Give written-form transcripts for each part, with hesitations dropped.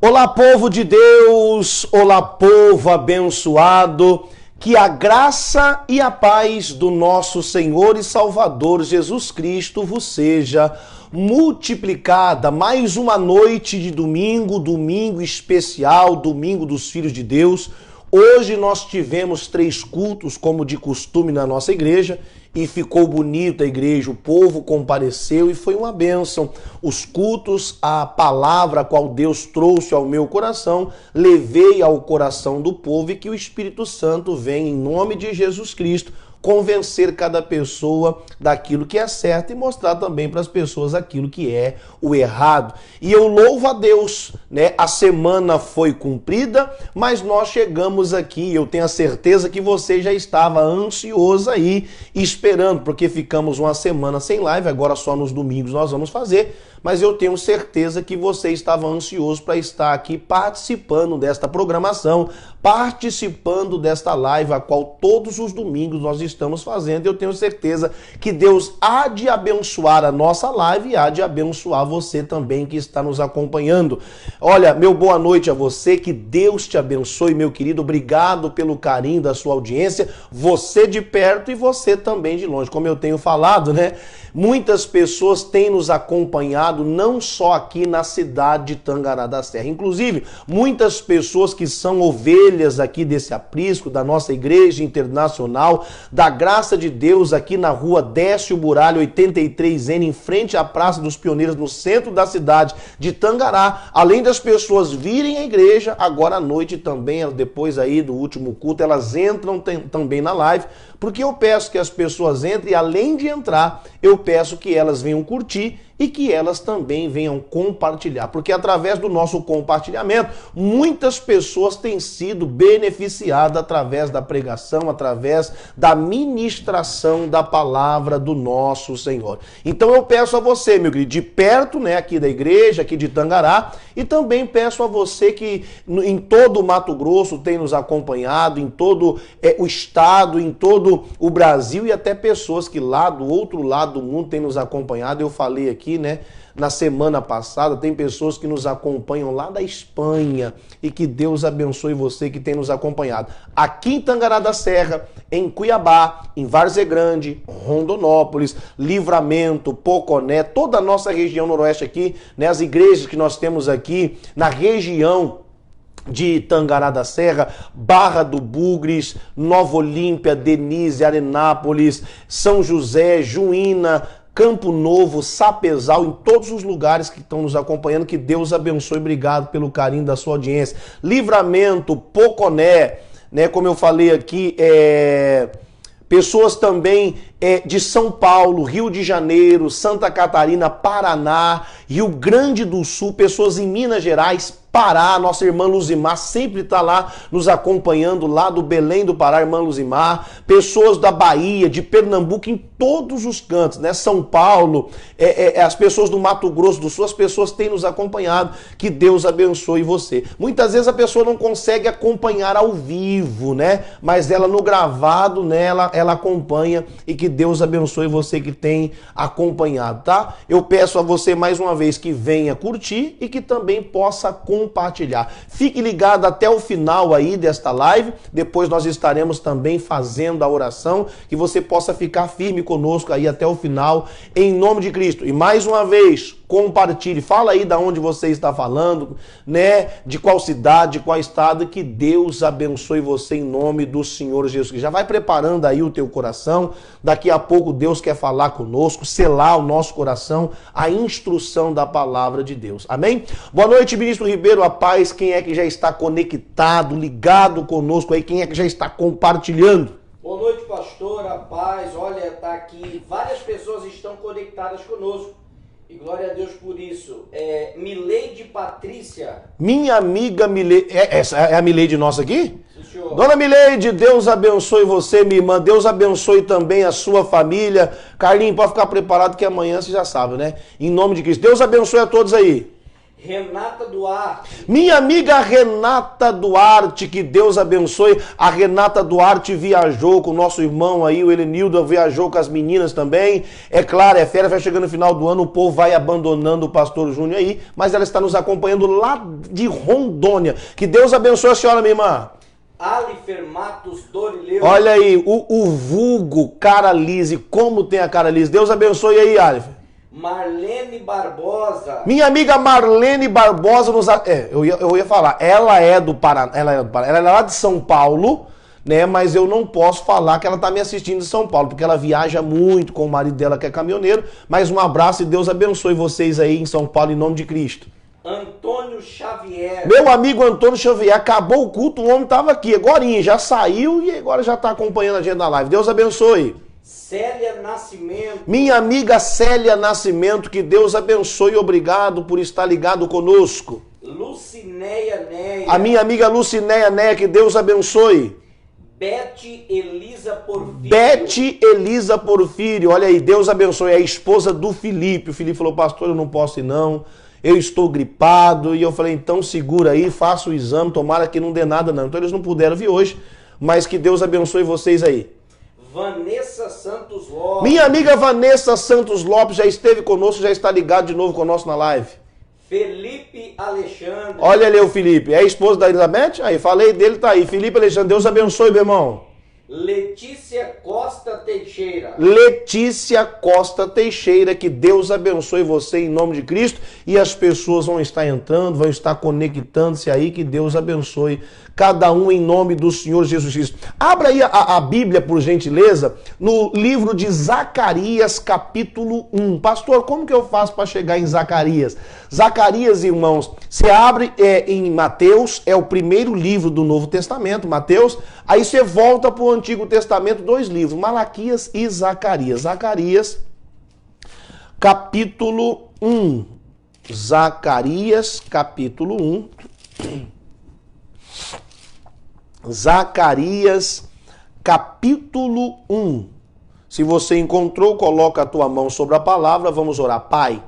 Olá, povo de Deus, olá, povo abençoado, que a graça e a paz do nosso Senhor e Salvador Jesus Cristo vos seja multiplicada. Mais uma noite de domingo, domingo especial, domingo dos filhos de Deus. Hoje nós tivemos 3 cultos, como de costume na nossa igreja, e ficou bonita a igreja, o povo compareceu e foi uma bênção. Os cultos, a palavra a qual Deus trouxe ao meu coração, levei ao coração do povo e que o Espírito Santo venha em nome de Jesus Cristo convencer cada pessoa daquilo que é certo e mostrar também para as pessoas aquilo que é o errado. E eu louvo a Deus, né? A semana foi cumprida, mas nós chegamos aqui. Eu tenho a certeza que você já estava ansioso aí, esperando, porque ficamos uma semana sem live, agora só nos domingos nós vamos fazer. Mas eu tenho certeza que você estava ansioso para estar aqui participando desta programação, participando desta live, a qual todos os domingos nós estamos fazendo. Eu tenho certeza que Deus há de abençoar a nossa live e há de abençoar você também que está nos acompanhando. Olha, meu boa noite a você, que Deus te abençoe, meu querido. Obrigado pelo carinho da sua audiência, você de perto e você também de longe. Como eu tenho falado, né? Muitas pessoas têm nos acompanhado, não só aqui na cidade de Tangará da Serra. Inclusive, muitas pessoas que são ovelhas aqui desse aprisco, da nossa igreja internacional, da graça de Deus, aqui na rua Décio Buralho 83N, em frente à Praça dos Pioneiros, no centro da cidade de Tangará. Além das pessoas virem à igreja, agora à noite também, depois aí do último culto, elas entram também na live, porque eu peço que as pessoas entrem e além de entrar, eu peço que elas venham curtir e que elas também venham compartilhar, porque através do nosso compartilhamento, muitas pessoas têm sido beneficiadas através da pregação, através da ministração da palavra do nosso Senhor. Então eu peço a você, meu querido, de perto, né, aqui da igreja, aqui de Tangará, e também peço a você que em todo o Mato Grosso tem nos acompanhado, em todo o estado, em todo o Brasil e até pessoas que lá do outro lado do mundo têm nos acompanhado. Eu falei aqui, né, na semana passada, tem pessoas que nos acompanham lá da Espanha e que Deus abençoe você que tem nos acompanhado. Aqui em Tangará da Serra, em Cuiabá, em Várzea Grande, Rondonópolis, Livramento, Poconé, toda a nossa região noroeste aqui, né, as igrejas que nós temos aqui na região de Tangará da Serra, Barra do Bugres, Nova Olímpia, Denise, Arenápolis, São José, Juína, Campo Novo, Sapezal, em todos os lugares que estão nos acompanhando, que Deus abençoe, obrigado pelo carinho da sua audiência. Livramento, Poconé, né, como eu falei aqui, pessoas também de São Paulo, Rio de Janeiro, Santa Catarina, Paraná, Rio Grande do Sul, pessoas em Minas Gerais, Pará, nossa irmã Luzimar sempre está lá nos acompanhando, lá do Belém do Pará, irmã Luzimar, pessoas da Bahia, de Pernambuco, em todos os cantos, né? São Paulo, as pessoas do Mato Grosso do Sul, as pessoas têm nos acompanhado, que Deus abençoe você. Muitas vezes a pessoa não consegue acompanhar ao vivo, né? Mas ela no gravado, né, ela acompanha, e que Deus abençoe você que tem acompanhado, tá? Eu peço a você mais uma vez que venha curtir e que também possa compartilhar. Fique ligado até o final aí desta live, depois nós estaremos também fazendo a oração, que você possa ficar firme conosco aí até o final, em nome de Cristo. E mais uma vez, compartilhe, fala aí de onde você está falando, né, de qual cidade, de qual estado, e que Deus abençoe você em nome do Senhor Jesus Cristo. Já vai preparando aí o teu coração, daqui a pouco Deus quer falar conosco, selar o nosso coração, a instrução da palavra de Deus. Amém? Boa noite, ministro Ribeiro, a paz. Quem é que já está conectado, ligado conosco aí? Quem é que já está compartilhando? Boa noite, pastor, a paz. Olha, tá aqui, várias pessoas estão conectadas conosco. E glória a Deus por isso. Mileide Patrícia. Minha amiga Mileide. Essa é a Mileide nossa aqui? Sim, senhor. Dona Mileide, Deus abençoe você, minha irmã. Deus abençoe também a sua família. Carlinhos, pode ficar preparado que amanhã você já sabe, né? Em nome de Cristo. Deus abençoe a todos aí. Renata Duarte. Minha amiga Renata Duarte, que Deus abençoe. A Renata Duarte viajou com o nosso irmão aí, o Elenildo viajou com as meninas também. É claro, é férias, vai chegando no final do ano, o povo vai abandonando o pastor Júnior aí, mas ela está nos acompanhando lá de Rondônia. Que Deus abençoe a senhora, minha irmã. Alifer Matos Dorileu. Olha aí, o vulgo Cara Lise, como tem a Cara Lise. Deus abençoe aí, Alifer. Marlene Barbosa. Minha amiga Marlene Barbosa eu ia falar, ela é do Paraná, ela é lá de São Paulo, né? Mas eu não posso falar que ela está me assistindo de São Paulo, porque ela viaja muito com o marido dela que é caminhoneiro. Mas um abraço e Deus abençoe vocês aí em São Paulo, em nome de Cristo. Antônio Xavier. Meu amigo Antônio Xavier, acabou o culto, o homem estava aqui, agorinha, já saiu e agora já está acompanhando a gente na live. Deus abençoe. Célia Nascimento. Minha amiga Célia Nascimento, que Deus abençoe e obrigado por estar ligado conosco. Lucinéia Neia. A minha amiga Lucinéia Neia, que Deus abençoe. Beth Elisa Porfírio. Beth Elisa Porfírio, olha aí, Deus abençoe, é a esposa do Felipe. O Felipe falou, pastor, eu não posso ir não, eu estou gripado. E eu falei, então segura aí, faça o exame, tomara que não dê nada não. Então eles não puderam vir hoje, mas que Deus abençoe vocês aí. Vanessa Santos Lopes. Minha amiga Vanessa Santos Lopes já esteve conosco, já está ligado de novo conosco na live. Felipe Alexandre. Olha ali o Felipe, é a esposa da Elizabeth? Aí, falei dele, tá aí. Felipe Alexandre, Deus abençoe, meu irmão. Letícia Costa Teixeira. Letícia Costa Teixeira, que Deus abençoe você em nome de Cristo. E as pessoas vão estar entrando, vão estar conectando-se aí, que Deus abençoe cada um em nome do Senhor Jesus Cristo. Abra aí a Bíblia, por gentileza, no livro de Zacarias, capítulo 1. Pastor, como que eu faço para chegar em Zacarias? Zacarias, irmãos, você abre em Mateus, é o primeiro livro do Novo Testamento, Mateus, aí você volta para o Antigo Testamento, 2 livros, Malaquias e Zacarias. Zacarias, capítulo 1. Zacarias, capítulo 1. Zacarias, capítulo 1. Se você encontrou, coloca a tua mão sobre a palavra, vamos orar. Pai,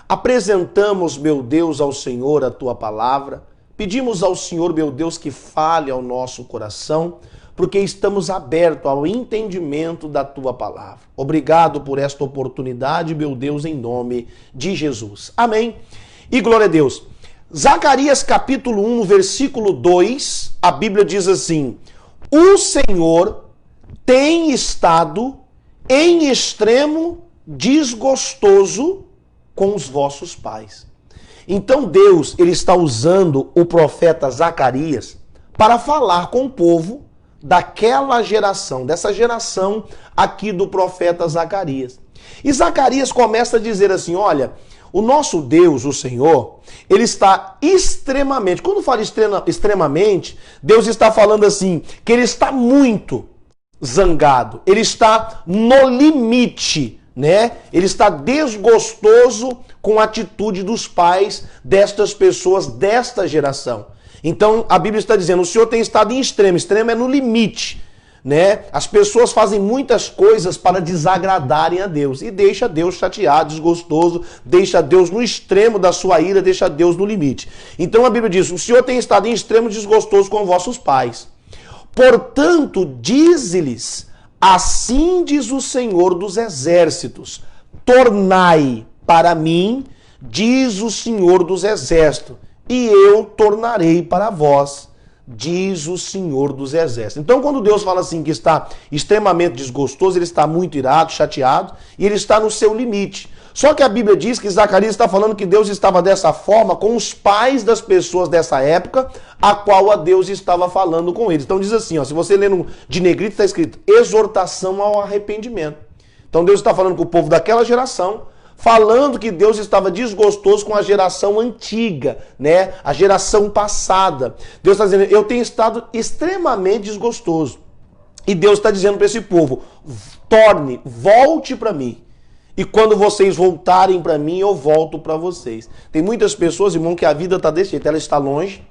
apresentamos, meu Deus, ao Senhor a tua palavra. Pedimos ao Senhor, meu Deus, que fale ao nosso coração, porque estamos abertos ao entendimento da tua palavra. Obrigado por esta oportunidade, meu Deus, em nome de Jesus. Amém. E glória a Deus. Zacarias capítulo 1, versículo 2, a Bíblia diz assim: o Senhor tem estado em extremo desgostoso com os vossos pais. Então Deus, ele está usando o profeta Zacarias para falar com o povo daquela geração, dessa geração aqui do profeta Zacarias. E Zacarias começa a dizer assim, olha, o nosso Deus, o Senhor, ele está extremamente, quando fala extremamente, Deus está falando assim, que ele está muito zangado, ele está no limite, né? Ele está desgostoso com a atitude dos pais destas pessoas, desta geração. Então, a Bíblia está dizendo, o Senhor tem estado em extremo, extremo é no limite, né? As pessoas fazem muitas coisas para desagradarem a Deus e deixa Deus chateado, desgostoso, deixa Deus no extremo da sua ira, deixa Deus no limite. Então a Bíblia diz, o Senhor tem estado em extremo desgostoso com vossos pais. Portanto, dize-lhes, assim diz o Senhor dos exércitos, tornai para mim, diz o Senhor dos exércitos, e eu tornarei para vós, diz o Senhor dos exércitos. Então, quando Deus fala assim que está extremamente desgostoso, ele está muito irado, chateado, e ele está no seu limite. Só que a Bíblia diz que Zacarias está falando que Deus estava dessa forma com os pais das pessoas dessa época, a qual a Deus estava falando com eles. Então diz assim, ó, se você ler de negrito, está escrito exortação ao arrependimento. Então Deus está falando com o povo daquela geração, falando que Deus estava desgostoso com a geração antiga, né? A geração passada. Deus está dizendo, eu tenho estado extremamente desgostoso. E Deus está dizendo para esse povo, volte para mim. E quando vocês voltarem para mim, eu volto para vocês. Tem muitas pessoas, irmão, que a vida está desse jeito. Ela está longe,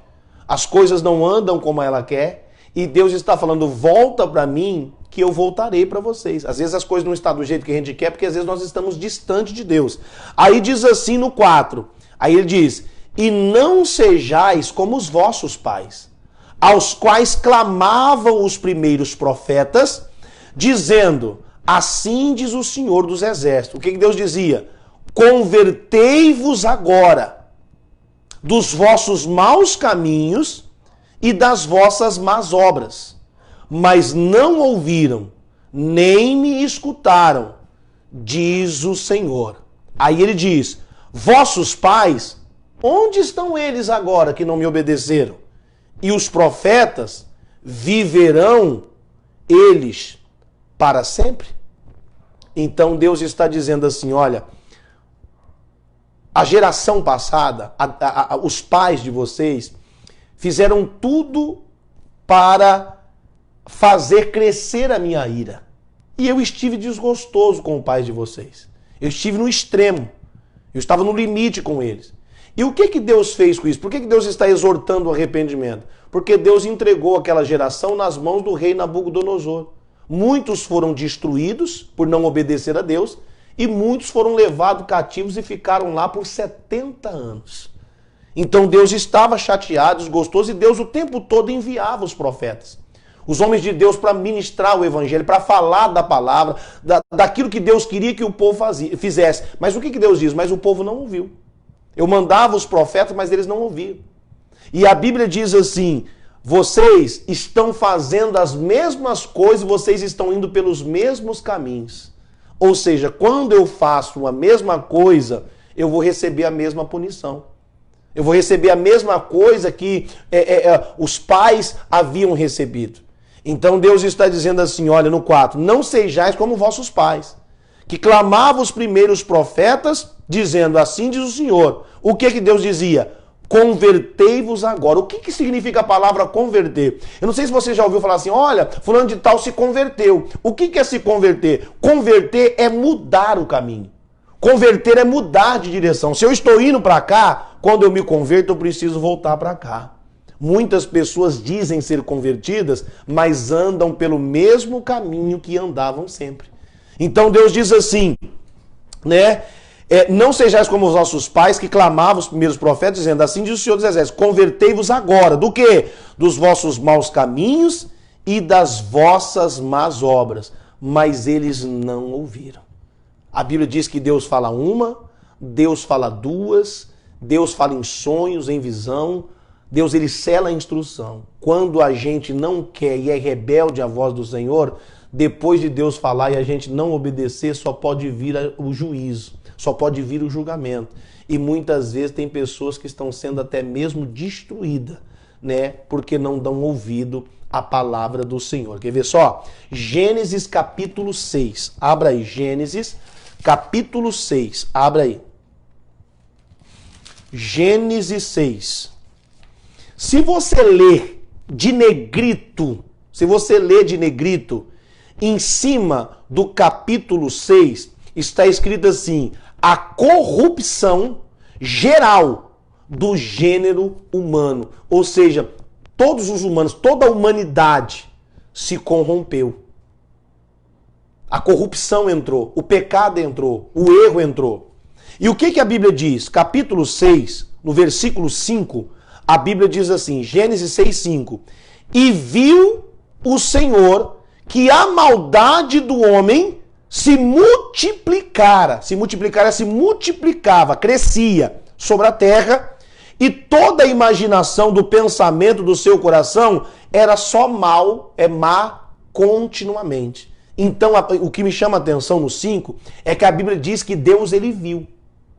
as coisas não andam como ela quer. E Deus está falando, volta para mim, que eu voltarei para vocês. Às vezes as coisas não estão do jeito que a gente quer, porque às vezes nós estamos distante de Deus. Aí diz assim no 4, aí ele diz, e não sejais como os vossos pais, aos quais clamavam os primeiros profetas, dizendo, assim diz o Senhor dos Exércitos. O que Deus dizia? Convertei-vos agora dos vossos maus caminhos e das vossas más obras. Mas não ouviram, nem me escutaram, diz o Senhor. Aí ele diz, vossos pais, onde estão eles agora que não me obedeceram? E os profetas, viverão eles para sempre? Então Deus está dizendo assim, olha, a geração passada, os pais de vocês, fizeram tudo para fazer crescer a minha ira. E eu estive desgostoso com o pai de vocês. Eu estive no extremo. Eu estava no limite com eles. E o que Deus fez com isso? Por que Deus está exortando o arrependimento? Porque Deus entregou aquela geração nas mãos do rei Nabucodonosor. Muitos foram destruídos por não obedecer a Deus e muitos foram levados cativos e ficaram lá por 70 anos. Então Deus estava chateado, desgostoso, e Deus o tempo todo enviava os profetas. Os homens de Deus para ministrar o evangelho, para falar da palavra, daquilo que Deus queria que o povo fizesse. Mas o que Deus diz? Mas o povo não ouviu. Eu mandava os profetas, mas eles não ouviam. E a Bíblia diz assim, vocês estão fazendo as mesmas coisas, vocês estão indo pelos mesmos caminhos. Ou seja, quando eu faço a mesma coisa, eu vou receber a mesma punição. Eu vou receber a mesma coisa que os pais haviam recebido. Então Deus está dizendo assim, olha, no 4, não sejais como vossos pais, que clamavam os primeiros profetas, dizendo, assim diz o Senhor. O que Deus dizia? Convertei-vos agora. O que significa a palavra converter? Eu não sei se você já ouviu falar assim, olha, fulano de tal se converteu. O que é se converter? Converter é mudar o caminho. Converter é mudar de direção. Se eu estou indo para cá, quando eu me converto, eu preciso voltar para cá. Muitas pessoas dizem ser convertidas, mas andam pelo mesmo caminho que andavam sempre. Então Deus diz assim, né? Não sejais como os vossos pais que clamavam os primeiros profetas, dizendo, assim diz o Senhor dos Exércitos, convertei-vos agora. Do quê? Dos vossos maus caminhos e das vossas más obras. Mas eles não ouviram. A Bíblia diz que Deus fala uma, Deus fala duas, Deus fala em sonhos, em visão. Deus, ele sela a instrução. Quando a gente não quer e é rebelde à voz do Senhor, depois de Deus falar e a gente não obedecer, só pode vir o juízo, só pode vir o julgamento. E muitas vezes tem pessoas que estão sendo até mesmo destruídas, né? Porque não dão ouvido à palavra do Senhor. Quer ver só? Gênesis capítulo 6. Abra aí, Gênesis capítulo 6. Abra aí. Gênesis 6. Se você ler de negrito, em cima do capítulo 6, está escrito assim, a corrupção geral do gênero humano. Ou seja, todos os humanos, toda a humanidade se corrompeu. A corrupção entrou, o pecado entrou, o erro entrou. E o que a Bíblia diz? Capítulo 6, no versículo 5, a Bíblia diz assim, Gênesis 6:5, e viu o Senhor que a maldade do homem se multiplicara, se multiplicava, crescia sobre a terra, e toda a imaginação do pensamento do seu coração era só mal, má continuamente. Então, o que me chama a atenção no 5 é que a Bíblia diz que Deus, ele viu.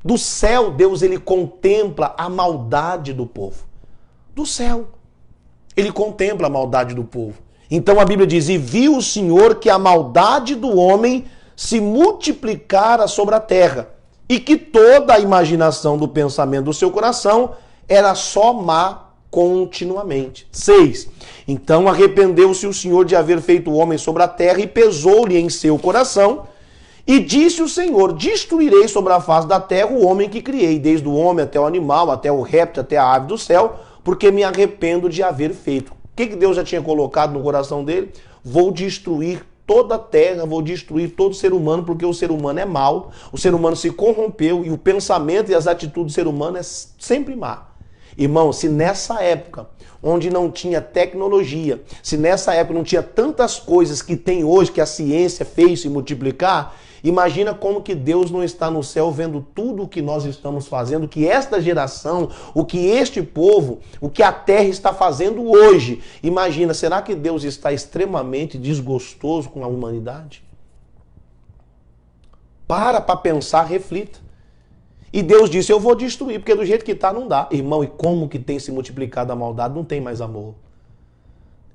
Do céu, Deus, ele contempla a maldade do povo. Do céu. Ele contempla a maldade do povo. Então a Bíblia diz, e viu o Senhor que a maldade do homem se multiplicara sobre a terra, e que toda a imaginação do pensamento do seu coração era só má continuamente. 6. Então arrependeu-se o Senhor de haver feito o homem sobre a terra, e pesou-lhe em seu coração, e disse o Senhor, destruirei sobre a face da terra o homem que criei, desde o homem até o animal, até o réptil, até a ave do céu, porque me arrependo de haver feito. O que Deus já tinha colocado no coração dele? Vou destruir toda a terra, vou destruir todo ser humano, porque o ser humano é mau, o ser humano se corrompeu e o pensamento e as atitudes do ser humano é sempre má. Irmão, se nessa época, onde não tinha tecnologia, se nessa época não tinha tantas coisas que tem hoje, que a ciência fez se multiplicar, imagina como que Deus não está no céu vendo tudo o que nós estamos fazendo, o que esta geração, o que este povo, o que a terra está fazendo hoje. Imagina, será que Deus está extremamente desgostoso com a humanidade? Para pensar, reflita. E Deus disse, eu vou destruir, porque do jeito que está não dá. Irmão, e como que tem se multiplicado a maldade? Não tem mais amor.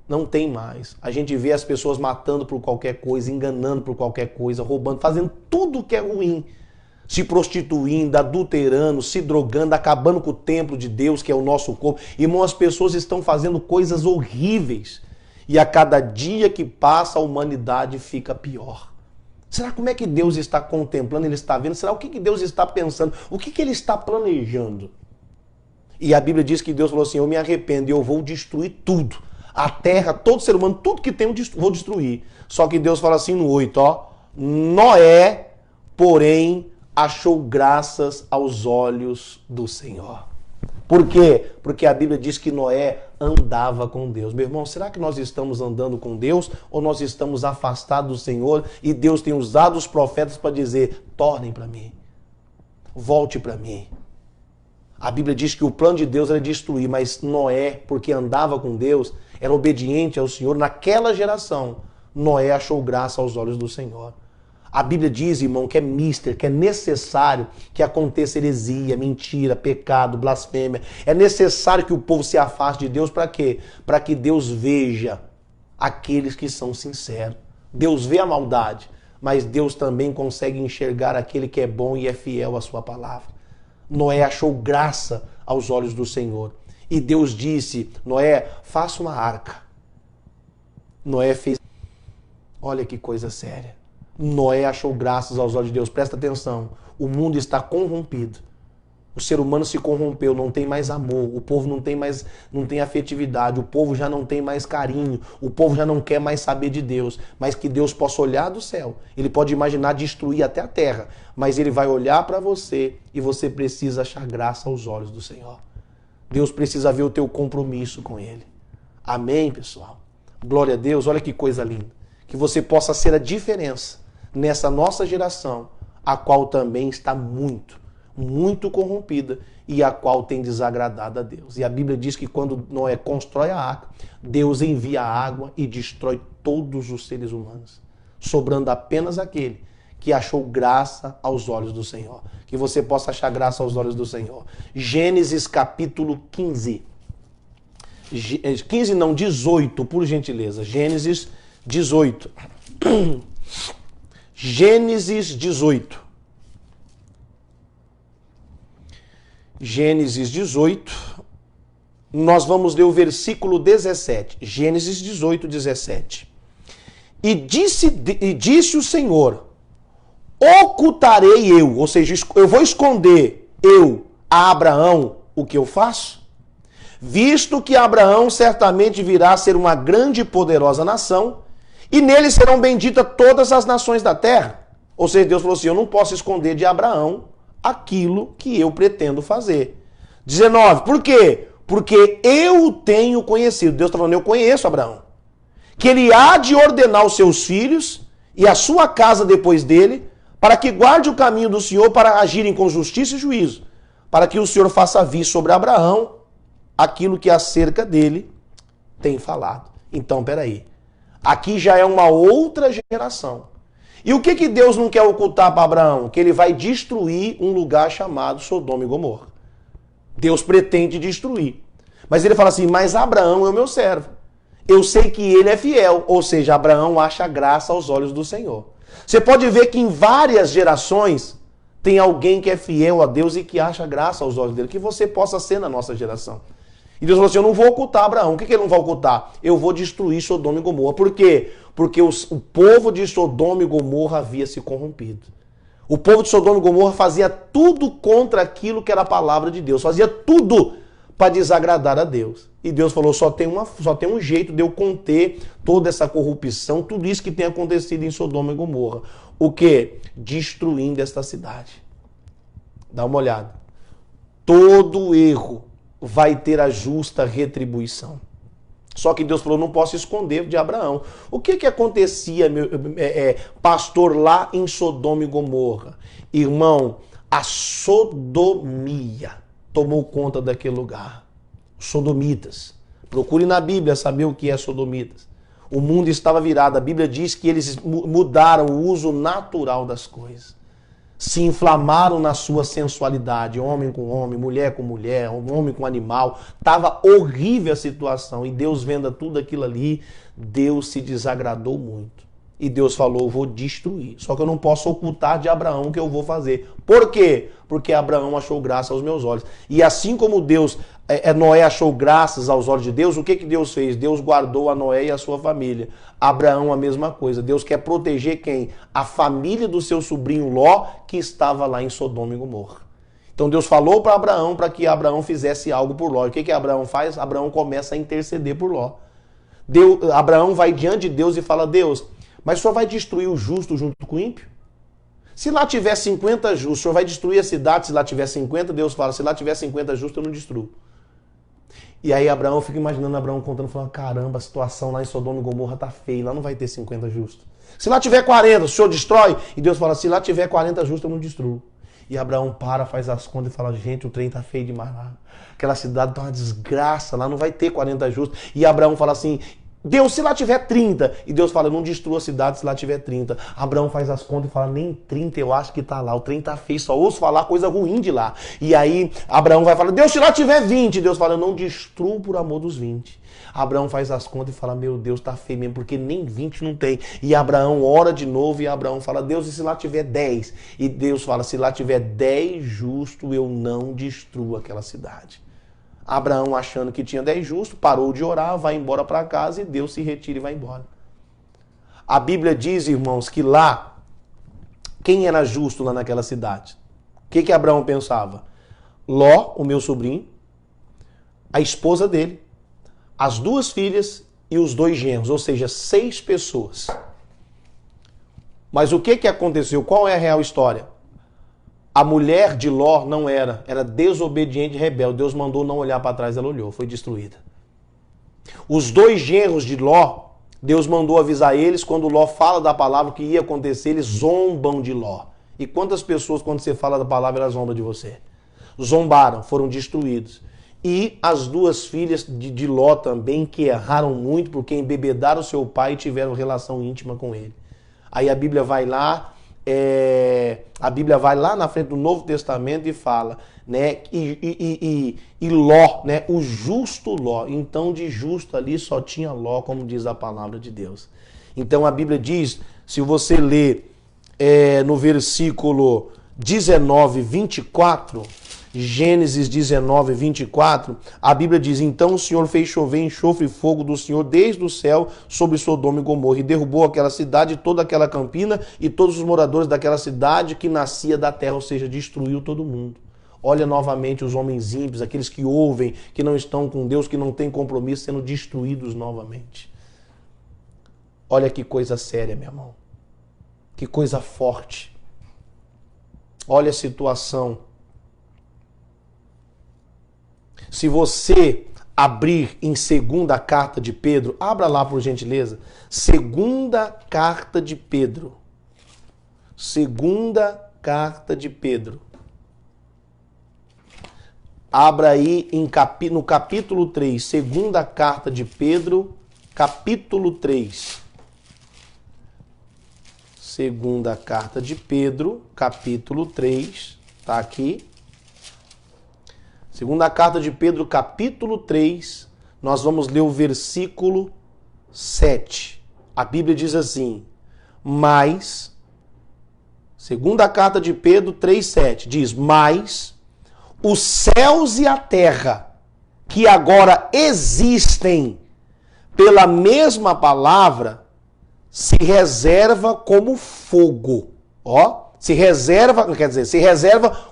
Não tem mais. A gente vê as pessoas matando por qualquer coisa, enganando por qualquer coisa, roubando, fazendo tudo que é ruim. Se prostituindo, adulterando, se drogando, acabando com o templo de Deus, que é o nosso corpo. Irmão, as pessoas estão fazendo coisas horríveis. E a cada dia que passa, a humanidade fica pior. Será como é que Deus está contemplando, Ele está vendo? Será o que Deus está pensando? O que Ele está planejando? E a Bíblia diz que Deus falou assim, eu me arrependo e eu vou destruir tudo. A terra, todo ser humano, tudo que tem eu vou destruir. Só que Deus fala assim no 8, ó. Noé, porém, achou graças aos olhos do Senhor. Por quê? Porque a Bíblia diz que Noé andava com Deus. Meu irmão, será que nós estamos andando com Deus ou nós estamos afastados do Senhor e Deus tem usado os profetas para dizer, tornem para mim, volte para mim. A Bíblia diz que o plano de Deus era destruir, mas Noé, porque andava com Deus, era obediente ao Senhor. Naquela geração, Noé achou graça aos olhos do Senhor. A Bíblia diz, irmão, que é mister, que é necessário que aconteça heresia, mentira, pecado, blasfêmia. É necessário que o povo se afaste de Deus para quê? Para que Deus veja aqueles que são sinceros. Deus vê a maldade, mas Deus também consegue enxergar aquele que é bom e é fiel à sua palavra. Noé achou graça aos olhos do Senhor. E Deus disse, Noé, faça uma arca. Noé fez... Olha que coisa séria. Noé achou graças aos olhos de Deus. Presta atenção. O mundo está corrompido. O ser humano se corrompeu, não tem mais amor. O povo não tem afetividade. O povo já não tem mais carinho. O povo já não quer mais saber de Deus. Mas que Deus possa olhar do céu. Ele pode imaginar destruir até a terra. Mas Ele vai olhar para você e você precisa achar graça aos olhos do Senhor. Deus precisa ver o teu compromisso com Ele. Amém, pessoal? Glória a Deus. Olha que coisa linda. Que você possa ser a diferença nessa nossa geração, a qual também está muito corrompida e a qual tem desagradado a Deus. E a Bíblia diz que quando Noé constrói a arca, Deus envia a água e destrói todos os seres humanos, sobrando apenas aquele que achou graça aos olhos do Senhor. Que você possa achar graça aos olhos do Senhor. Gênesis capítulo 15. 15 não, 18, por gentileza. Gênesis 18. Gênesis 18. Gênesis 18. Nós vamos ler o versículo 17. Gênesis 18, 17. E disse o Senhor, ocultarei eu, ou seja, eu vou esconder eu a Abraão o que eu faço? Visto que Abraão certamente virá a ser uma grande e poderosa nação, e nele serão benditas todas as nações da terra. Ou seja, Deus falou assim, eu não posso esconder de Abraão aquilo que eu pretendo fazer. 19, por quê? Porque eu tenho conhecido. Deus está falando, eu conheço Abraão. Que ele há de ordenar os seus filhos e a sua casa depois dele, para que guarde o caminho do Senhor para agirem com justiça e juízo, para que o Senhor faça vir sobre Abraão aquilo que acerca dele tem falado. Então, peraí. Aqui já é uma outra geração. E o que Deus não quer ocultar para Abraão? Que ele vai destruir um lugar chamado Sodoma e Gomorra. Deus pretende destruir. Mas ele fala assim, mas Abraão é o meu servo. Eu sei que ele é fiel. Ou seja, Abraão acha graça aos olhos do Senhor. Você pode ver que em várias gerações tem alguém que é fiel a Deus e que acha graça aos olhos dele. Que você possa ser na nossa geração. E Deus falou assim, eu não vou ocultar Abraão. O que ele não vai ocultar? Eu vou destruir Sodoma e Gomorra. Por quê? Porque o povo de Sodoma e Gomorra havia se corrompido. O povo de Sodoma e Gomorra fazia tudo contra aquilo que era a palavra de Deus. Fazia tudo para desagradar a Deus. E Deus falou, só tem um jeito de eu conter toda essa corrupção, tudo isso que tem acontecido em Sodoma e Gomorra. O quê? Destruindo esta cidade. Dá uma olhada. Todo erro vai ter a justa retribuição. Só que Deus falou, não posso esconder de Abraão. O que acontecia, pastor, lá em Sodoma e Gomorra? Irmão, a sodomia tomou conta daquele lugar. Sodomitas. Procure na Bíblia saber o que é sodomitas. O mundo estava virado. A Bíblia diz que eles mudaram o uso natural das coisas. Se inflamaram na sua sensualidade, homem com homem, mulher com mulher, homem com animal. Estava horrível a situação. E Deus vendo tudo aquilo ali, Deus se desagradou muito. E Deus falou, vou destruir. Só que eu não posso ocultar de Abraão o que eu vou fazer. Por quê? Porque Abraão achou graça aos meus olhos. E assim como Noé achou graças aos olhos de Deus, o que Deus fez? Deus guardou a Noé e a sua família. Abraão a mesma coisa. Deus quer proteger quem? A família do seu sobrinho Ló, que estava lá em Sodoma e Gomorra. Então Deus falou para Abraão para que Abraão fizesse algo por Ló. E o que Abraão faz? Abraão começa a interceder por Ló. Abraão vai diante de Deus e fala, Deus, mas o senhor vai destruir o justo junto com o ímpio? Se lá tiver 50 justos, o senhor vai destruir a cidade se lá tiver 50? Deus fala, se lá tiver 50 justos, eu não destruo. E aí Abraão, fica imaginando Abraão contando, falando, caramba, a situação lá em Sodoma e Gomorra tá feia, lá não vai ter 50 justos. Se lá tiver 40, o senhor destrói? E Deus fala, se lá tiver 40 justos, eu não destruo. E Abraão faz as contas e fala, gente, o trem tá feio demais lá. Aquela cidade tá uma desgraça, lá não vai ter 40 justos. E Abraão fala assim, Deus, se lá tiver 30, e Deus fala, não destrua a cidade se lá tiver 30. Abraão faz as contas e fala, nem 30 eu acho que tá lá, o trem tá feio, só ouço falar coisa ruim de lá. E aí Abraão vai falar, Deus, se lá tiver 20, Deus fala, eu não destruo por amor dos 20. Abraão faz as contas e fala, meu Deus, tá feio mesmo, porque nem 20 não tem. E Abraão ora de novo e Abraão fala, Deus, e se lá tiver 10? E Deus fala, se lá tiver 10 justos, eu não destruo aquela cidade. Abraão, achando que tinha 10 justos, parou de orar, vai embora para casa e Deus se retira e vai embora. A Bíblia diz, irmãos, que lá, quem era justo lá naquela cidade? O que Abraão pensava? Ló, o meu sobrinho, a esposa dele, as 2 filhas e os 2 genros, ou seja, 6 pessoas. Mas o que aconteceu? Qual é a real história? A mulher de Ló não era desobediente e rebelde. Deus mandou não olhar para trás, ela olhou, foi destruída. Os 2 genros de Ló, Deus mandou avisar eles, quando Ló fala da palavra o que ia acontecer, eles zombam de Ló. E quantas pessoas, quando você fala da palavra, elas zombam de você? Zombaram, foram destruídos. E as 2 filhas de Ló também, que erraram muito porque embebedaram seu pai e tiveram relação íntima com ele. Aí a Bíblia vai lá, na frente do Novo Testamento e fala, né, e Ló, né, o justo Ló. Então de justo ali só tinha Ló, como diz a palavra de Deus. Então a Bíblia diz, se você ler no versículo 19, 24, Gênesis 19, 24, a Bíblia diz, então o Senhor fez chover enxofre e fogo do Senhor desde o céu sobre Sodoma e Gomorra e derrubou aquela cidade, toda aquela campina e todos os moradores daquela cidade que nascia da terra, ou seja, destruiu todo mundo. Olha novamente os homens ímpios, aqueles que ouvem, que não estão com Deus, que não têm compromisso, sendo destruídos novamente. Olha que coisa séria, meu irmão. Que coisa forte. Olha a situação. Se você abrir em 2ª carta de Pedro, abra lá por gentileza, 2ª carta de Pedro. 2ª carta de Pedro. Abra aí no capítulo 3, 2ª carta de Pedro, capítulo 3. 2ª carta de Pedro, capítulo 3, tá aqui. 2ª carta de Pedro, capítulo 3, nós vamos ler o versículo 7. A Bíblia diz assim, mas, 2ª carta de Pedro 3,7, diz, mas os céus e a terra, que agora existem pela mesma palavra, se reserva como fogo. Se reserva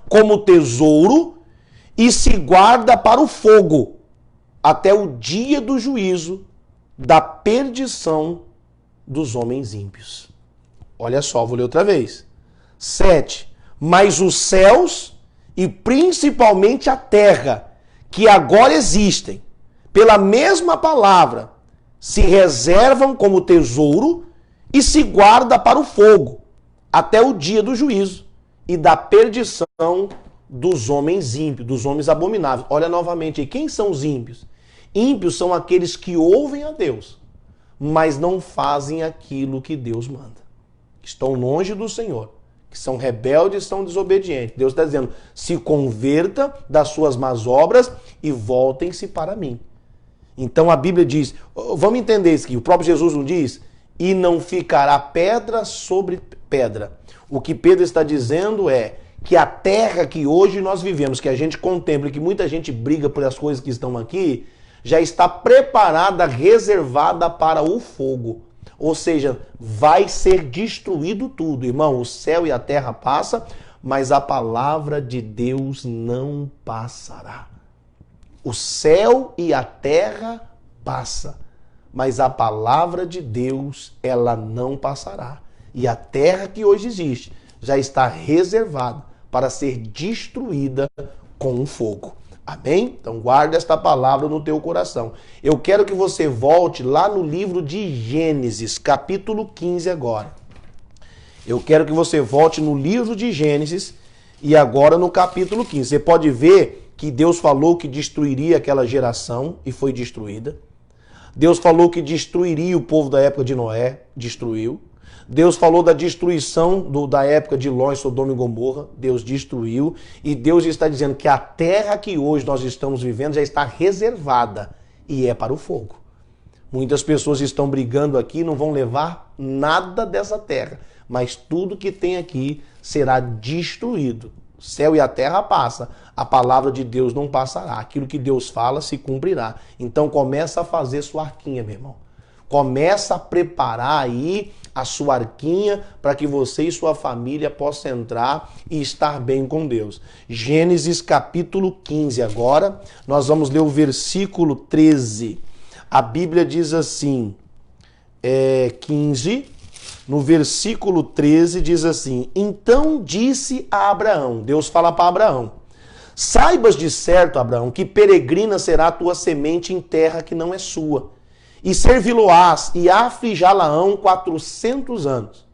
como tesouro, e se guarda para o fogo, até o dia do juízo, da perdição dos homens ímpios. Olha só, vou ler outra vez. 7. Mas os céus e principalmente a terra, que agora existem, pela mesma palavra, se reservam como tesouro e se guarda para o fogo, até o dia do juízo e da perdição dos homens ímpios, dos homens abomináveis. Olha novamente aí, quem são os ímpios? Ímpios são aqueles que ouvem a Deus, mas não fazem aquilo que Deus manda. Estão longe do Senhor, que são rebeldes, são desobedientes. Deus está dizendo, se converta das suas más obras e voltem-se para mim. Então a Bíblia diz, vamos entender isso aqui, o próprio Jesus não diz, e não ficará pedra sobre pedra. O que Pedro está dizendo é que a terra que hoje nós vivemos, que a gente contempla, que muita gente briga por as coisas que estão aqui, já está preparada, reservada para o fogo. Ou seja, vai ser destruído tudo. Irmão, o céu e a terra passam, mas a palavra de Deus não passará. O céu e a terra passam, mas a palavra de Deus, ela não passará. E a terra que hoje existe já está reservada para ser destruída com o fogo. Amém? Então guarda esta palavra no teu coração. Eu quero que você volte lá no livro de Gênesis, capítulo 15 agora. Eu quero que você volte no livro de Gênesis e agora no capítulo 15. Você pode ver que Deus falou que destruiria aquela geração e foi destruída. Deus falou que destruiria o povo da época de Noé, destruiu. Deus falou da destruição da época de Ló, Sodoma e Gomorra, Deus destruiu. E Deus está dizendo que a terra que hoje nós estamos vivendo já está reservada e é para o fogo. Muitas pessoas estão brigando aqui, não vão levar nada dessa terra, mas tudo que tem aqui será destruído. O céu e a terra passam, a palavra de Deus não passará. Aquilo que Deus fala se cumprirá. Então começa a fazer sua arquinha, meu irmão. Começa a preparar aí a sua arquinha para que você e sua família possam entrar e estar bem com Deus. Gênesis capítulo 15 agora, nós vamos ler o versículo 13. A Bíblia diz assim, 15, no versículo 13 diz assim, então disse a Abraão, Deus fala para Abraão, saibas de certo, Abraão, que peregrina será a tua semente em terra que não é sua, e servi-lo-ás e afligá-la-ão 400 anos.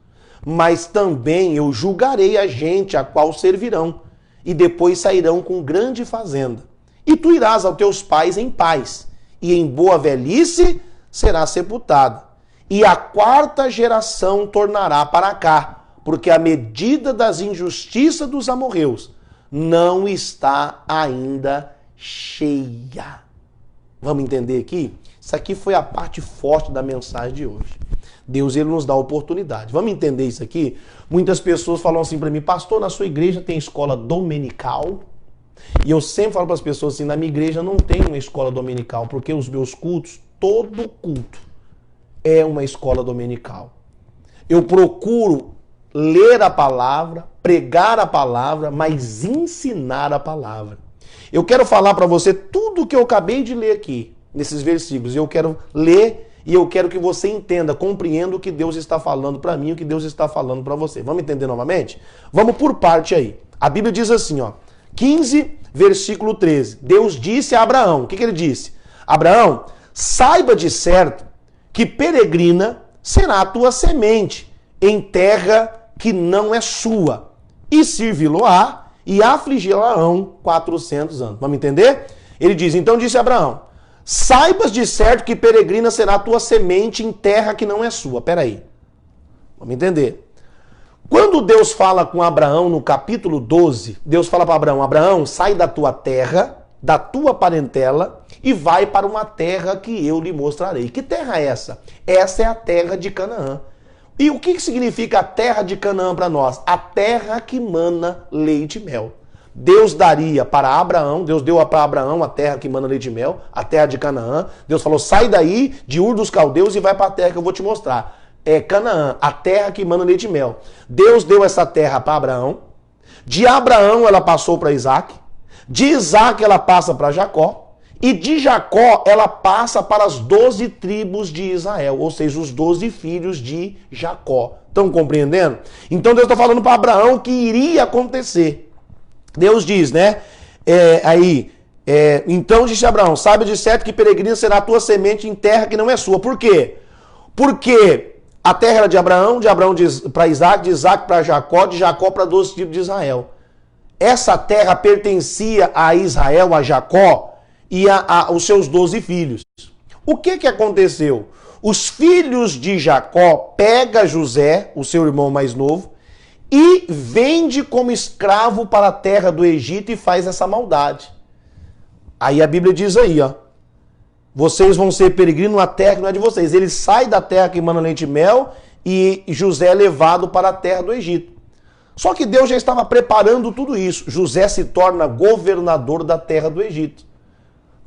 Mas também eu julgarei a gente a qual servirão, e depois sairão com grande fazenda. E tu irás aos teus pais em paz, e em boa velhice será sepultada. E a quarta geração tornará para cá, porque a medida das injustiças dos amorreus não está ainda cheia. Vamos entender aqui? Isso aqui foi a parte forte da mensagem de hoje. Deus, ele nos dá oportunidade. Vamos entender isso aqui? Muitas pessoas falam assim para mim, pastor, na sua igreja tem escola dominical? E eu sempre falo para as pessoas assim, na minha igreja não tem uma escola dominical, porque os meus cultos, todo culto é uma escola dominical. Eu procuro ler a palavra, pregar a palavra, mas ensinar a palavra. Eu quero falar para você tudo o que eu acabei de ler aqui, nesses versículos. Eu quero ler e eu quero que você entenda, compreenda o que Deus está falando para mim, o que Deus está falando para você. Vamos entender novamente? Vamos por parte aí. A Bíblia diz assim, ó, 15, versículo 13. Deus disse a Abraão, o que ele disse? Abraão, saiba de certo que peregrina será a tua semente em terra que não é sua, e servi-lo-á e afligi-la-ão 400 anos. Vamos entender? Ele diz, então disse Abraão, saibas de certo que peregrina será a tua semente em terra que não é sua. Peraí, vamos entender. Quando Deus fala com Abraão no capítulo 12, Deus fala para Abraão, Abraão, sai da tua terra, da tua parentela e vai para uma terra que eu lhe mostrarei. Que terra é essa? Essa é a terra de Canaã. E o que significa a terra de Canaã para nós? A terra que mana leite e mel. Deus daria para Abraão, Deus deu para Abraão a terra que mana leite e mel, a terra de Canaã. Deus falou, sai daí de Ur dos Caldeus e vai para a terra que eu vou te mostrar. É Canaã, a terra que mana leite e mel. Deus deu essa terra para Abraão. De Abraão ela passou para Isaac. De Isaac ela passa para Jacó, e de Jacó ela passa para as 12 tribos de Israel, ou seja, os 12 filhos de Jacó. Estão compreendendo? Então Deus está falando para Abraão que iria acontecer. Deus diz, né? Então disse Abraão, saiba de certo que peregrina será a tua semente em terra que não é sua. Por quê? Porque a terra era de Abraão para Isaac, de Isaac para Jacó, de Jacó para 12 tribos de Israel. Essa terra pertencia a Israel, a Jacó e aos seus 12 filhos. O que aconteceu? Os filhos de Jacó pegam José, o seu irmão mais novo, e vende como escravo para a terra do Egito e faz essa maldade. Aí a Bíblia diz aí, ó, vocês vão ser peregrinos na terra que não é de vocês. Ele sai da terra que emana leite e mel e José é levado para a terra do Egito. Só que Deus já estava preparando tudo isso. José se torna governador da terra do Egito.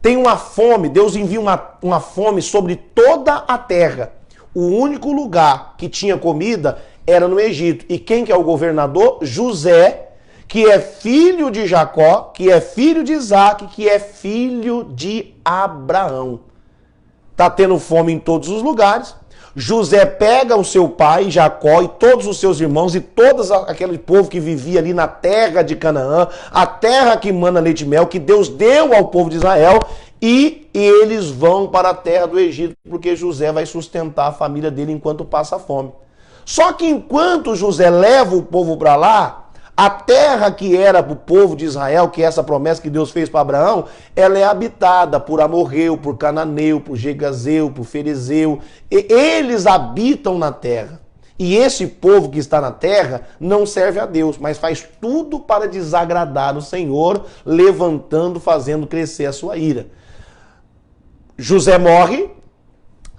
Tem uma fome, Deus envia uma fome sobre toda a terra. O único lugar que tinha comida era no Egito. E quem que é o governador? José, que é filho de Jacó, que é filho de Isaac, que é filho de Abraão. Está tendo fome em todos os lugares. José pega o seu pai, Jacó, e todos os seus irmãos, e todo aquele povo que vivia ali na terra de Canaã, a terra que emana leite e mel, que Deus deu ao povo de Israel, e eles vão para a terra do Egito, porque José vai sustentar a família dele enquanto passa fome. Só que enquanto José leva o povo para lá, a terra que era para o povo de Israel, que é essa promessa que Deus fez para Abraão, ela é habitada por amorreu, por cananeu, por gegazeu, por ferezeu. E eles habitam na terra. E esse povo que está na terra não serve a Deus, mas faz tudo para desagradar o Senhor, levantando, fazendo crescer a sua ira. José morre,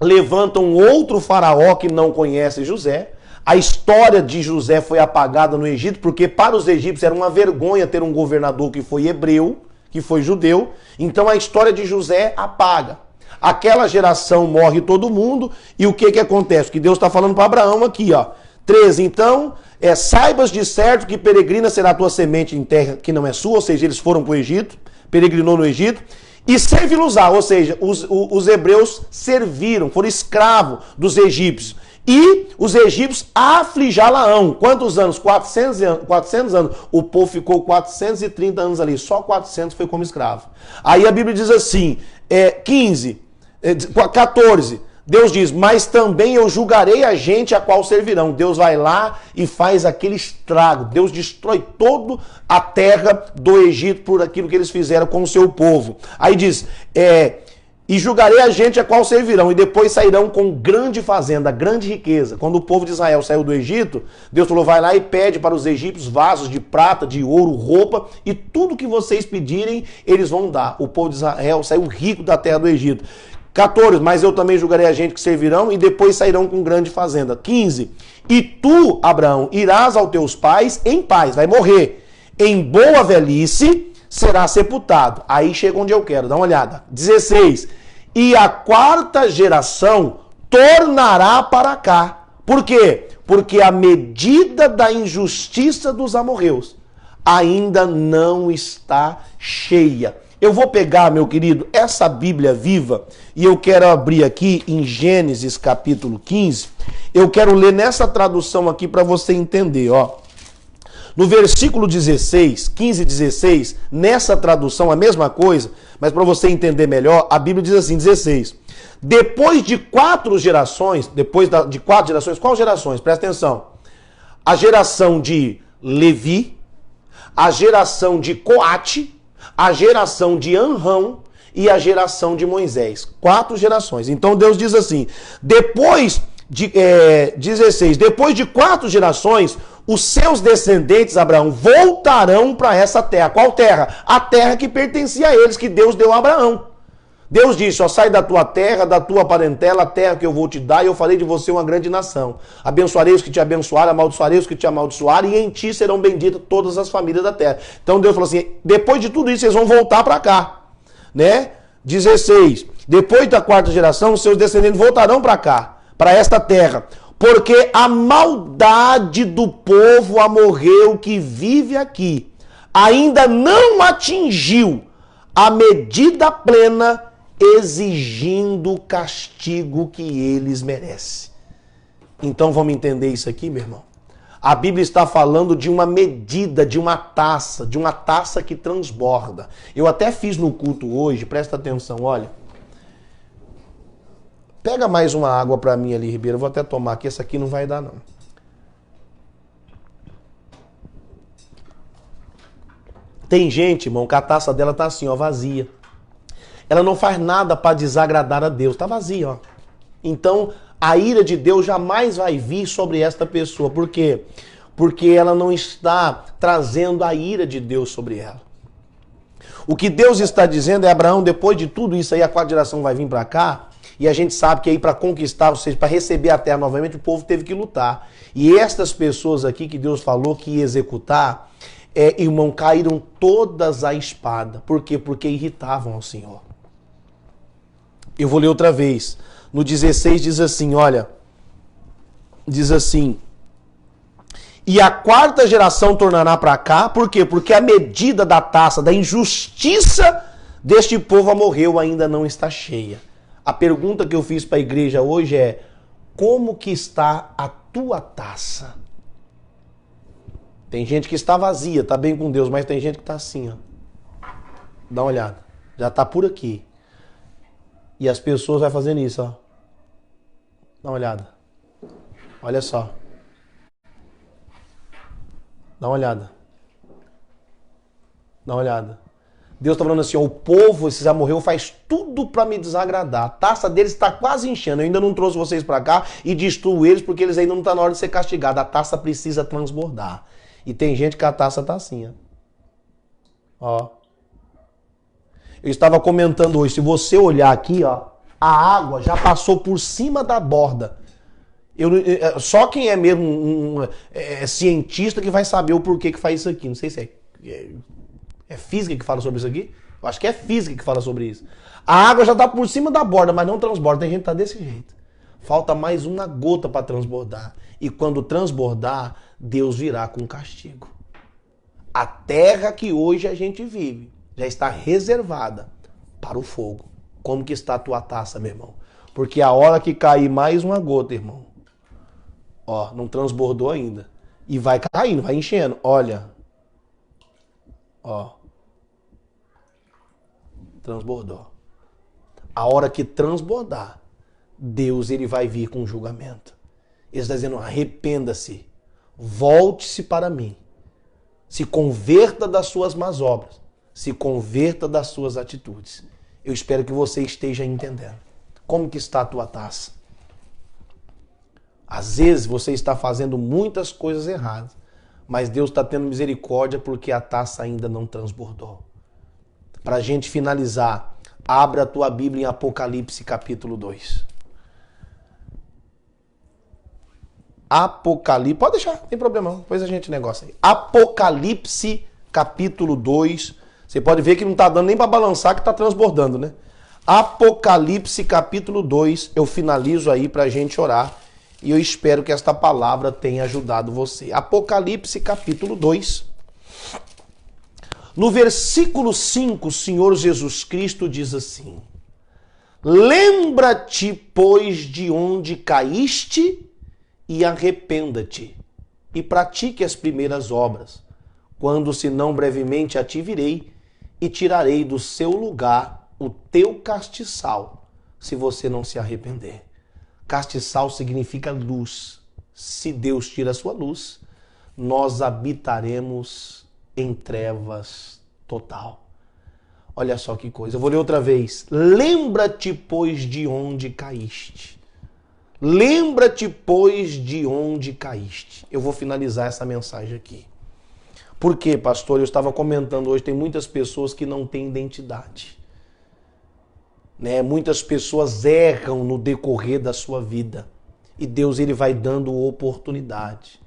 levanta um outro faraó que não conhece José. A história de José foi apagada no Egito, porque para os egípcios era uma vergonha ter um governador que foi hebreu, que foi judeu. Então a história de José apaga. Aquela geração morre todo mundo, e o que acontece? Que Deus está falando para Abraão aqui, ó. 13, então, saibas de certo que peregrina será a tua semente em terra que não é sua, ou seja, eles foram para o Egito, peregrinou no Egito, e servi-los-á, ou seja, os hebreus serviram, foram escravos dos egípcios. E os egípcios afligá-la-ão. Quantos anos? 400 anos. O povo ficou 430 anos ali. Só 400 foi como escravo. Aí a Bíblia diz assim, 14. Deus diz, mas também eu julgarei a gente a qual servirão. Deus vai lá e faz aquele estrago. Deus destrói toda a terra do Egito por aquilo que eles fizeram com o seu povo. Aí diz, e julgarei a gente a qual servirão, e depois sairão com grande fazenda, grande riqueza. Quando o povo de Israel saiu do Egito, Deus falou, vai lá e pede para os egípcios vasos de prata, de ouro, roupa, e tudo que vocês pedirem, eles vão dar. O povo de Israel saiu rico da terra do Egito. 14, mas eu também julgarei a gente que servirão, e depois sairão com grande fazenda. 15, e tu, Abraão, irás aos teus pais em paz, vai morrer, em boa velhice, será sepultado. Aí chega onde eu quero, dá uma olhada. 16. E a quarta geração tornará para cá. Por quê? Porque a medida da injustiça dos amorreus ainda não está cheia. Eu vou pegar, meu querido, essa Bíblia viva e eu quero abrir aqui em Gênesis capítulo 15. Eu quero ler nessa tradução aqui para você entender, ó. No versículo 16, 15 e 16, nessa tradução a mesma coisa, mas para você entender melhor, a Bíblia diz assim, 16. Depois de 4 gerações, qual gerações? Presta atenção. A geração de Levi, a geração de Coate, a geração de Amrão e a geração de Moisés. 4 gerações. Então Deus diz assim, depois de 16, depois de 4 gerações, os seus descendentes, Abraão, voltarão para essa terra. Qual terra? A terra que pertencia a eles, que Deus deu a Abraão. Deus disse, ó, sai da tua terra, da tua parentela, a terra que eu vou te dar, e eu farei de você uma grande nação. Abençoarei os que te abençoarem, amaldiçoarei os que te amaldiçoarem, e em ti serão benditas todas as famílias da terra. Então Deus falou assim, depois de tudo isso, vocês vão voltar para cá. Né? 16. Depois da 4ª geração, os seus descendentes voltarão para cá, para esta terra. Porque a maldade do povo amorreu que vive aqui ainda não atingiu a medida plena, exigindo o castigo que eles merecem. Então vamos entender isso aqui, meu irmão? A Bíblia está falando de uma medida, de uma taça que transborda. Eu até fiz no culto hoje, presta atenção, olha. Pega mais uma água para mim ali, Ribeiro. Eu vou até tomar aqui, essa aqui não vai dar não. Tem gente, irmão, que a taça dela tá assim, ó, vazia. Ela não faz nada para desagradar a Deus, tá vazia, ó. Então, a ira de Deus jamais vai vir sobre esta pessoa. Por quê? Porque ela não está trazendo a ira de Deus sobre ela. O que Deus está dizendo é, Abraão, depois de tudo isso aí, a quarta geração vai vir para cá, e a gente sabe que aí para conquistar, ou seja, para receber a terra novamente, o povo teve que lutar. E estas pessoas aqui que Deus falou que ia executar, irmão, caíram todas à espada. Por quê? Porque irritavam ao Senhor. Eu vou ler outra vez. No 16 diz assim, olha, diz assim, e a quarta geração tornará para cá, por quê? Porque a medida da taça, da injustiça deste povo a morreu ainda não está cheia. A pergunta que eu fiz para a igreja hoje é, como que está a tua taça? Tem gente que está vazia, está bem com Deus, mas tem gente que está assim, ó. Dá uma olhada, já está por aqui. E as pessoas vão fazendo isso, ó. Dá uma olhada. Olha só. Dá uma olhada. Dá uma olhada. Deus está falando assim, ó, o povo, esse já morreu, faz tudo para me desagradar. A taça deles está quase enchendo. Eu ainda não trouxe vocês para cá e destruo eles porque eles ainda não estão na hora de ser castigados. A taça precisa transbordar. E tem gente que a taça está assim, ó. Eu estava comentando hoje, se você olhar aqui, ó, a água já passou por cima da borda. Só quem é mesmo cientista que vai saber o porquê que faz isso aqui. Não sei se é física que fala sobre isso aqui. Eu acho que é física que fala sobre isso. A água já está por cima da borda, mas não transborda. Tem gente que está desse jeito. Falta mais uma gota para transbordar. E quando transbordar, Deus virá com castigo. A terra que hoje a gente vive já está reservada para o fogo. Como que está a tua taça, meu irmão? Porque a hora que cair mais uma gota, irmão, ó, não transbordou ainda. E vai caindo, vai enchendo. Olha. Ó. Transbordou. A hora que transbordar, Deus ele vai vir com julgamento. Ele está dizendo, arrependa-se. Volte-se para mim. Se converta das suas más obras. Se converta das suas atitudes. Eu espero que você esteja entendendo. Como que está a tua taça? Às vezes você está fazendo muitas coisas erradas, mas Deus está tendo misericórdia porque a taça ainda não transbordou. Para a gente finalizar, abra a tua Bíblia em Apocalipse capítulo 2. Apocalipse, pode deixar, não tem problema não, depois a gente negocia aí. Apocalipse capítulo 2, você pode ver que não está dando nem para balançar que está transbordando, né? Apocalipse capítulo 2, eu finalizo aí para a gente orar e eu espero que esta palavra tenha ajudado você. Apocalipse capítulo 2, no versículo 5, o Senhor Jesus Cristo diz assim, lembra-te, pois, de onde caíste e arrependa-te, e pratique as primeiras obras, quando senão brevemente a te virei e tirarei do seu lugar o teu castiçal, se você não se arrepender. Castiçal significa luz. Se Deus tira a sua luz, nós habitaremos em trevas total. Olha só que coisa. Eu vou ler outra vez. Lembra-te, pois, de onde caíste. Lembra-te, pois, de onde caíste. Eu vou finalizar essa mensagem aqui. Por quê, pastor? Eu estava comentando hoje, tem muitas pessoas que não têm identidade. Né? Muitas pessoas erram no decorrer da sua vida. E Deus ele vai dando oportunidade.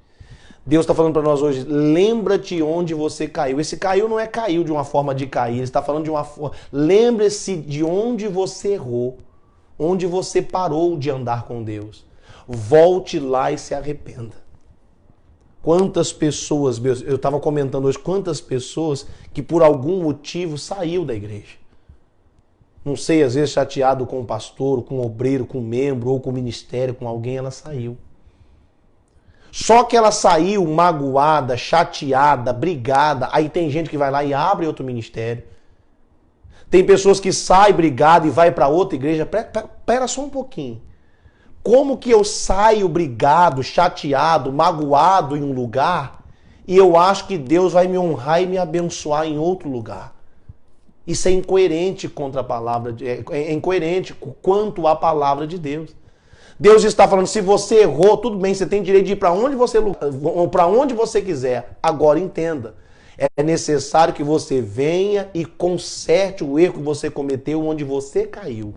Deus está falando para nós hoje, lembra-te onde você caiu. Esse caiu não é caiu de uma forma de cair, ele está falando de uma forma... Lembre-se de onde você errou, onde você parou de andar com Deus. Volte lá e se arrependa. Quantas pessoas, eu estava comentando hoje, quantas pessoas que por algum motivo saiu da igreja. Não sei, às vezes chateado com o pastor, com o obreiro, com o membro, ou com o ministério, com alguém, ela saiu. Só que ela saiu magoada, chateada, brigada, aí tem gente que vai lá e abre outro ministério. Tem pessoas que saem brigado e vai para outra igreja. Pera só um pouquinho. Como que eu saio brigado, chateado, magoado em um lugar e eu acho que Deus vai me honrar e me abençoar em outro lugar? Isso é incoerente contra a palavra, é incoerente quanto à palavra de Deus. Deus está falando, se você errou, tudo bem, você tem direito de ir para onde você quiser. Agora entenda, é necessário que você venha e conserte o erro que você cometeu onde você caiu.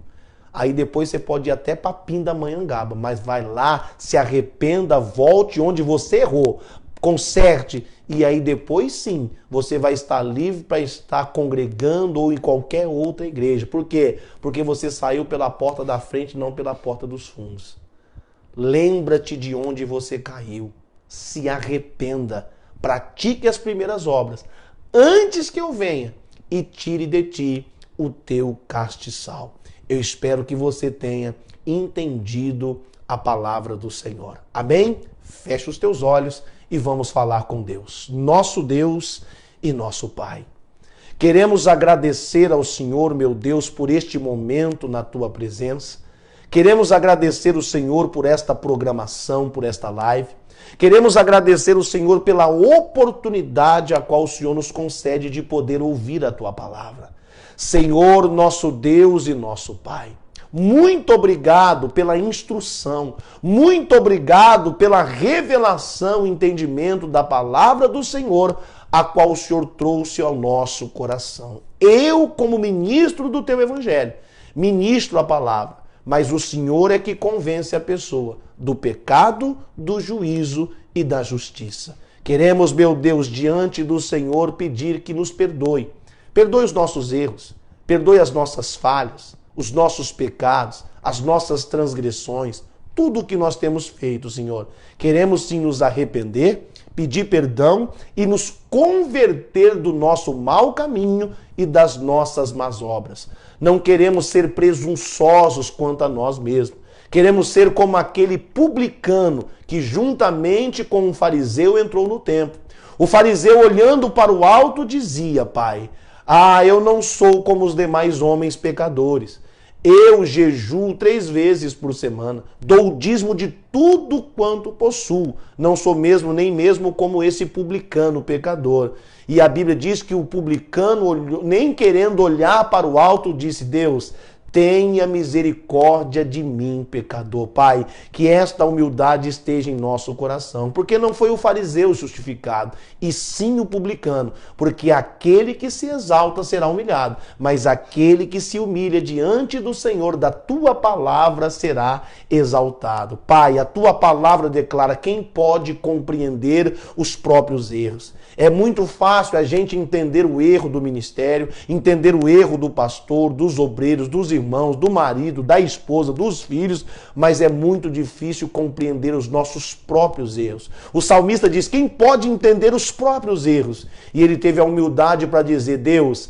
Aí depois você pode ir até para Pindamonhangaba, mas vai lá, se arrependa, volte onde você errou, conserte, e aí depois sim, você vai estar livre para estar congregando ou em qualquer outra igreja. Por quê? Porque você saiu pela porta da frente, não pela porta dos fundos. Lembra-te de onde você caiu, se arrependa, pratique as primeiras obras, antes que eu venha e tire de ti o teu castiçal. Eu espero que você tenha entendido a palavra do Senhor. Amém? Feche os teus olhos e vamos falar com Deus. Nosso Deus e nosso Pai. Queremos agradecer ao Senhor, meu Deus, por este momento na tua presença. Queremos agradecer o Senhor por esta programação, por esta live. Queremos agradecer o Senhor pela oportunidade a qual o Senhor nos concede de poder ouvir a tua palavra. Senhor, nosso Deus e nosso Pai, muito obrigado pela instrução, muito obrigado pela revelação e entendimento da palavra do Senhor, a qual o Senhor trouxe ao nosso coração. Eu, como ministro do teu evangelho, ministro a palavra, mas o Senhor é que convence a pessoa do pecado, do juízo e da justiça. Queremos, meu Deus, diante do Senhor pedir que nos perdoe. Perdoe os nossos erros, perdoe as nossas falhas, os nossos pecados, as nossas transgressões, tudo o que nós temos feito, Senhor. Queremos sim nos arrepender, pedir perdão e nos converter do nosso mau caminho e das nossas más obras. Não queremos ser presunçosos quanto a nós mesmos. Queremos ser como aquele publicano que juntamente com um fariseu entrou no templo. O fariseu, olhando para o alto, dizia, Pai, eu não sou como os demais homens pecadores. Eu jejuo 3 vezes por semana, dou o dízimo de tudo quanto possuo. Não sou nem mesmo como esse publicano pecador. E a Bíblia diz que o publicano, nem querendo olhar para o alto, disse, Deus, tenha misericórdia de mim, pecador. Pai, que esta humildade esteja em nosso coração. Porque não foi o fariseu justificado, e sim o publicano. Porque aquele que se exalta será humilhado, mas aquele que se humilha diante do Senhor, da tua palavra, será exaltado. Pai, a tua palavra declara quem pode compreender os próprios erros. É muito fácil a gente entender o erro do ministério, entender o erro do pastor, dos obreiros, dos irmãos, do marido, da esposa, dos filhos, mas é muito difícil compreender os nossos próprios erros. O salmista diz, quem pode entender os próprios erros? E ele teve a humildade para dizer, Deus,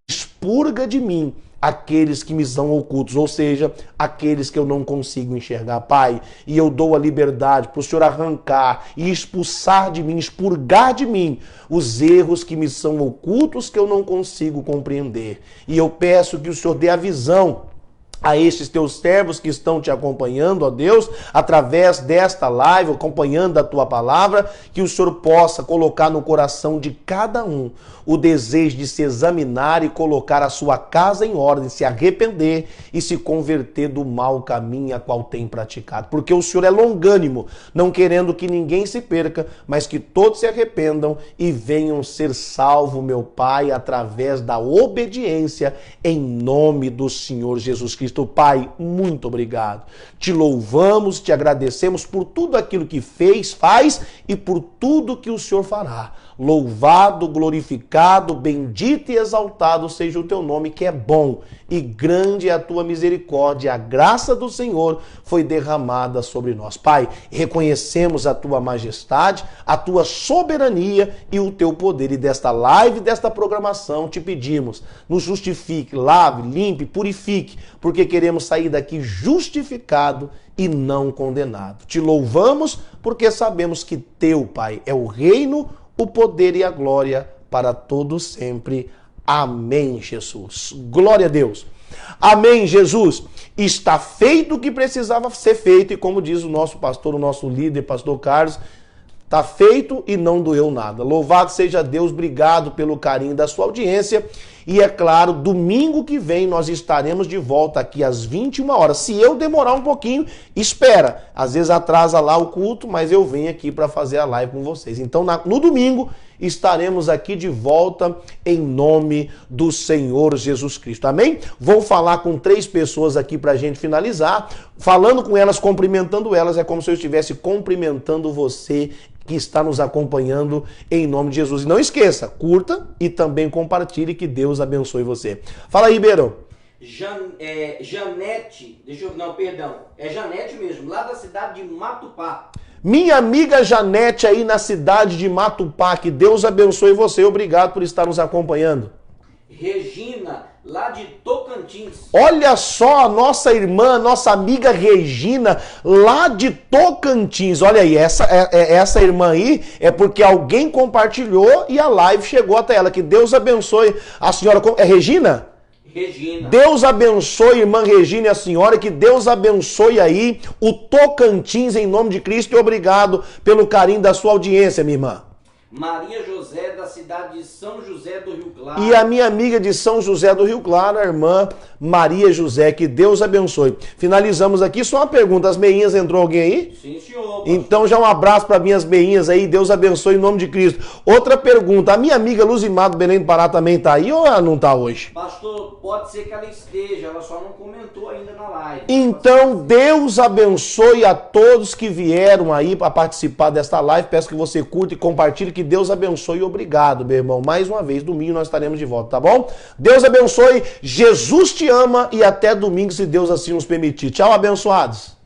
expurga de mim aqueles que me são ocultos, ou seja, aqueles que eu não consigo enxergar, Pai, e eu dou a liberdade para o Senhor arrancar e expulsar de mim, expurgar de mim os erros que me são ocultos, que eu não consigo compreender. E eu peço que o Senhor dê a visão a estes teus servos que estão te acompanhando, ó Deus, através desta live, acompanhando a tua palavra, que o Senhor possa colocar no coração de cada um o desejo de se examinar e colocar a sua casa em ordem, se arrepender e se converter do mau caminho a qual tem praticado. Porque o Senhor é longânimo, não querendo que ninguém se perca, mas que todos se arrependam e venham ser salvos, meu Pai, através da obediência em nome do Senhor Jesus Cristo. Cristo. Pai, muito obrigado. Te louvamos, te agradecemos por tudo aquilo que fez, faz e por tudo que o Senhor fará. Louvado, glorificado, bendito e exaltado seja o teu nome, que é bom, e grande é a tua misericórdia. A graça do Senhor foi derramada sobre nós. Pai, reconhecemos a tua majestade, a tua soberania e o teu poder. E desta live, desta programação, te pedimos, nos justifique, lave, limpe, purifique, porque queremos sair daqui justificado e não condenado. Te louvamos porque sabemos que teu, Pai, é o reino, o poder e a glória para todos sempre. Amém, Jesus. Glória a Deus. Amém, Jesus. Está feito o que precisava ser feito e como diz o nosso pastor, o nosso líder, pastor Carlos, está feito e não doeu nada. Louvado seja Deus, obrigado pelo carinho da sua audiência. E é claro, domingo que vem nós estaremos de volta aqui às 21 horas. Se eu demorar um pouquinho, espera. Às vezes atrasa lá o culto, mas eu venho aqui para fazer a live com vocês. Então, no domingo, estaremos aqui de volta em nome do Senhor Jesus Cristo. Amém? Vou falar com 3 pessoas aqui para a gente finalizar. Falando com elas, cumprimentando elas, é como se eu estivesse cumprimentando você que está nos acompanhando em nome de Jesus. E não esqueça, curta e também compartilhe, que Deus abençoe você. Fala aí, Ribeirão. Janete, é Janete mesmo, lá da cidade de Matupá. Minha amiga Janete aí na cidade de Matupá, que Deus abençoe você. Obrigado por estar nos acompanhando. Regina, lá de Tocantins. Olha só a nossa irmã, nossa amiga Regina, lá de Tocantins. Olha aí, essa irmã aí é porque alguém compartilhou e a live chegou até ela. Que Deus abençoe a senhora. É Regina? Regina. Deus abençoe, irmã Regina e a senhora, que Deus abençoe aí o Tocantins em nome de Cristo, e obrigado pelo carinho da sua audiência, minha irmã. Maria José, da cidade de São José do Rio Claro. E a minha amiga de São José do Rio Claro, a irmã Maria José, que Deus abençoe. Finalizamos aqui, só uma pergunta, as meinhas, entrou alguém aí? Sim, senhor. Então já um abraço para minhas meinhas aí, Deus abençoe em nome de Cristo. Outra pergunta, a minha amiga Luzimar do Belém do Pará também está aí ou ela não está hoje? Pastor, pode ser que ela esteja, ela só não comentou ainda na live. Então Deus abençoe a todos que vieram aí para participar desta live. Peço que você curta e compartilhe, que Deus abençoe e obrigado, meu irmão. Mais uma vez, domingo nós estaremos de volta, tá bom? Deus abençoe, Jesus te ama e até domingo, se Deus assim nos permitir. Tchau, abençoados.